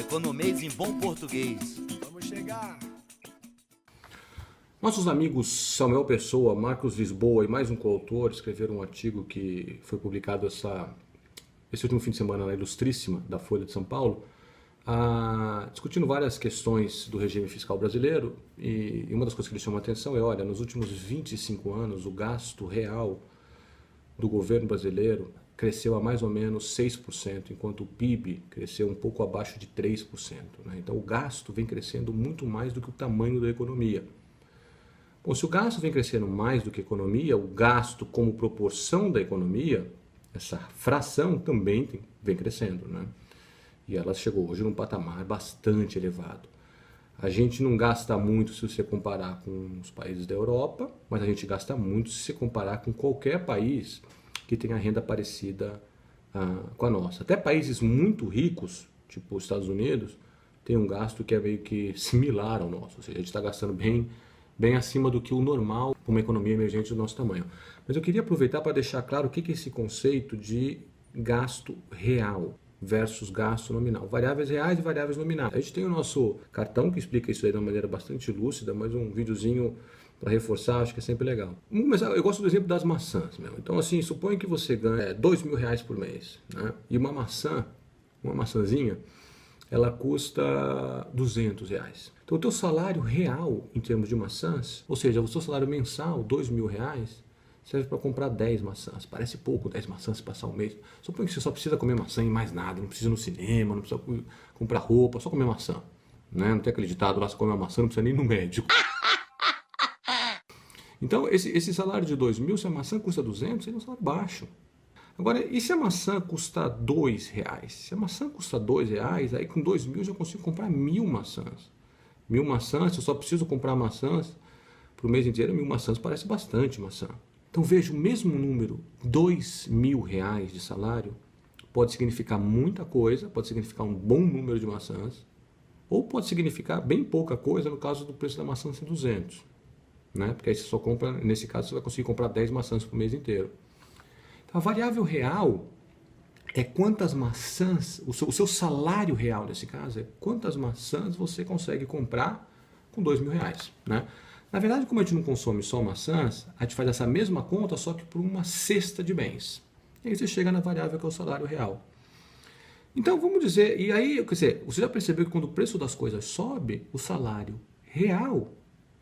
Economês em bom português. Vamos chegar. Nossos amigos Samuel Pessoa, Marcos Lisboa e mais um coautor escreveram um artigo que foi publicado esse último fim de semana na Ilustríssima, da Folha de São Paulo, discutindo várias questões do regime fiscal brasileiro, e uma das coisas que eles chamam a atenção é, olha, nos últimos 25 anos o gasto real do governo brasileiro cresceu a mais ou menos 6%, enquanto o PIB cresceu um pouco abaixo de 3%. Né? Então o gasto vem crescendo muito mais do que o tamanho da economia. Bom, se o gasto vem crescendo mais do que a economia, o gasto como proporção da economia, essa fração também vem crescendo, né? E ela chegou hoje num patamar bastante elevado. A gente não gasta muito se você comparar com os países da Europa, mas a gente gasta muito se você comparar com qualquer país que tenha renda parecida com a nossa. Até países muito ricos, tipo os Estados Unidos, tem um gasto que é meio que similar ao nosso. Ou seja, a gente está gastando bem acima do que o normal para uma economia emergente do nosso tamanho. Mas eu queria aproveitar para deixar claro o que é esse conceito de gasto real versus gasto nominal. Variáveis reais e variáveis nominais. A gente tem o nosso cartão que explica isso aí de uma maneira bastante lúcida, mas um videozinho para reforçar, acho que é sempre legal. Mas eu gosto do exemplo das maçãs, meu. Então, assim, suponha que você ganha R$2.000 por mês, né? E uma maçãzinha, ela custa R$200. Então, o teu salário real em termos de maçãs, ou seja, o seu salário mensal, R$2.000, serve para comprar 10 maçãs. Parece pouco 10 maçãs passar um mês. Suponha que você só precisa comer maçã e mais nada. Não precisa ir no cinema, não precisa comprar roupa, só comer maçã. Né? Não tem aquele ditado lá, se comer maçã, não precisa nem ir no médico. Então, esse salário de 2.000, se a maçã custa 200, seria um salário baixo. Agora, e se a maçã custa R$2? Se a maçã custa R$2, aí com 2.000 eu já consigo comprar 1.000 maçãs. 1.000 maçãs, se eu só preciso comprar maçãs para o mês inteiro, 1.000 maçãs parece bastante maçã. Então veja, o mesmo número, R$2.000 de salário, pode significar muita coisa, pode significar um bom número de maçãs, ou pode significar bem pouca coisa no caso do preço da maçã ser 200. Né? Porque aí você só compra, nesse caso você vai conseguir comprar 10 maçãs por mês inteiro. Então a variável real é quantas maçãs, o seu salário real nesse caso, é quantas maçãs você consegue comprar com R$2.000. Né? Na verdade, como a gente não consome só maçãs, a gente faz essa mesma conta, só que por uma cesta de bens. E aí você chega na variável que é o salário real. Então, vamos dizer, e aí, quer dizer, você já percebeu que quando o preço das coisas sobe, o salário real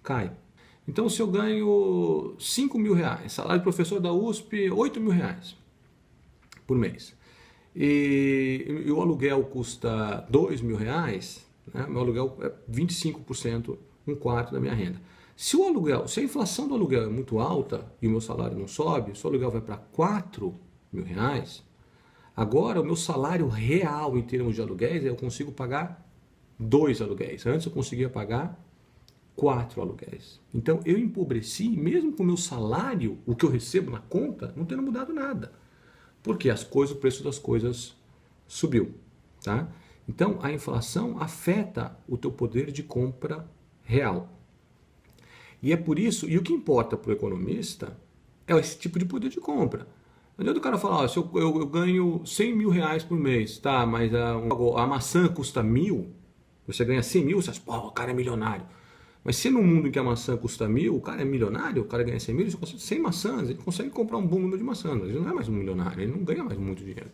cai. Então, se eu ganho R$5.000, salário de professor da USP, R$8.000 por mês, e o aluguel custa R$2.000, né, meu aluguel é 25%, um quarto da minha renda. Se a inflação do aluguel é muito alta e o meu salário não sobe, se o aluguel vai para R$4.000, agora o meu salário real em termos de aluguéis, eu consigo pagar 2 aluguéis. Antes eu conseguia pagar 4 aluguéis. Então eu empobreci, mesmo com o meu salário, o que eu recebo na conta, não tendo mudado nada. Porque o preço das coisas subiu. Tá? Então a inflação afeta o teu poder de compra real. E é por isso, e o que importa para o economista é esse tipo de poder de compra. Não adianta o cara falar, se eu ganho R$100.000 por mês, tá, mas a maçã custa 1.000, você ganha 100.000, você acha, pô, o cara é milionário. Mas se no mundo em que a maçã custa 1.000, o cara é milionário, o cara ganha 100.000, ele consegue 100 maçãs, ele consegue comprar um bom número de maçãs, mas ele não é mais um milionário, ele não ganha mais muito dinheiro.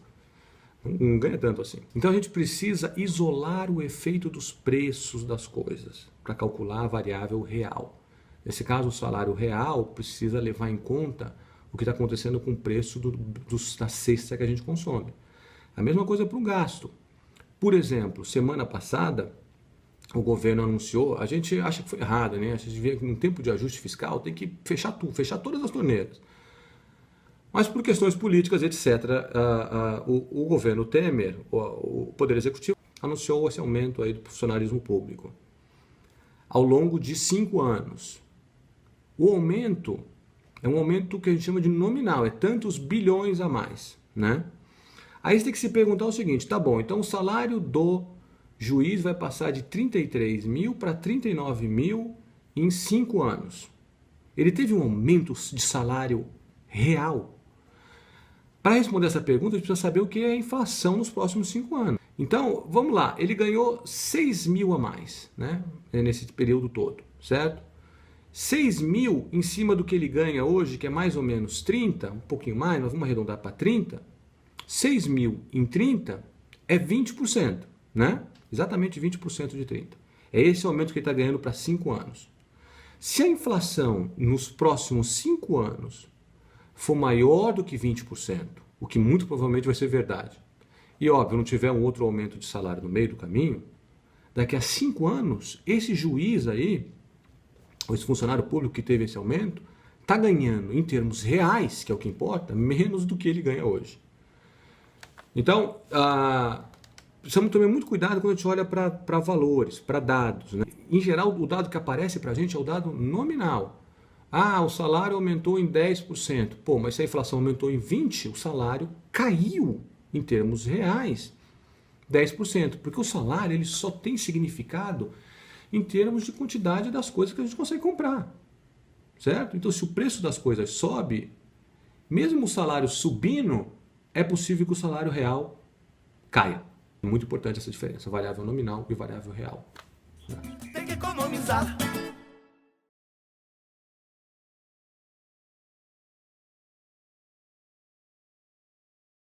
Não ganha tanto assim. Então a gente precisa isolar o efeito dos preços das coisas para calcular a variável real. Nesse caso, o salário real precisa levar em conta o que está acontecendo com o preço da cesta que a gente consome. A mesma coisa para o gasto. Por exemplo, semana passada, o governo anunciou, a gente acha que foi errado, né? A gente vê que num tempo de ajuste fiscal tem que fechar tudo, fechar todas as torneiras. Mas por questões políticas, etc., o governo Temer, o Poder Executivo, anunciou esse aumento aí do funcionarismo público ao longo de 5 anos. O aumento é um aumento que a gente chama de nominal, é tantos bilhões a mais, né? Aí você tem que se perguntar o seguinte, tá bom, então o salário do juiz vai passar de 33.000 para 39.000 em 5 anos. Ele teve um aumento de salário real? Para responder essa pergunta, a gente precisa saber o que é a inflação nos próximos 5 anos. Então, vamos lá, ele ganhou 6 mil a mais, né? Nesse período todo, certo? 6 mil em cima do que ele ganha hoje, que é mais ou menos 30, um pouquinho mais, nós vamos arredondar para 30. 6 mil em 30 é 20%, né? Exatamente 20% de 30. É esse o aumento que ele está ganhando para 5 anos. Se a inflação nos próximos 5 anos for maior do que 20%, o que muito provavelmente vai ser verdade, e óbvio, não tiver um outro aumento de salário no meio do caminho, daqui a 5 anos, esse juiz aí, ou esse funcionário público que teve esse aumento, está ganhando, em termos reais, que é o que importa, menos do que ele ganha hoje. Então, precisamos tomar muito cuidado quando a gente olha para valores, para dados, né? Em geral, o dado que aparece para a gente é o dado nominal. Ah, o salário aumentou em 10%. Pô, mas se a inflação aumentou em 20%, o salário caiu em termos reais 10%. Porque o salário ele só tem significado em termos de quantidade das coisas que a gente consegue comprar. Certo? Então, se o preço das coisas sobe, mesmo o salário subindo, é possível que o salário real caia. Muito importante essa diferença, variável nominal e variável real. Tem que economizar.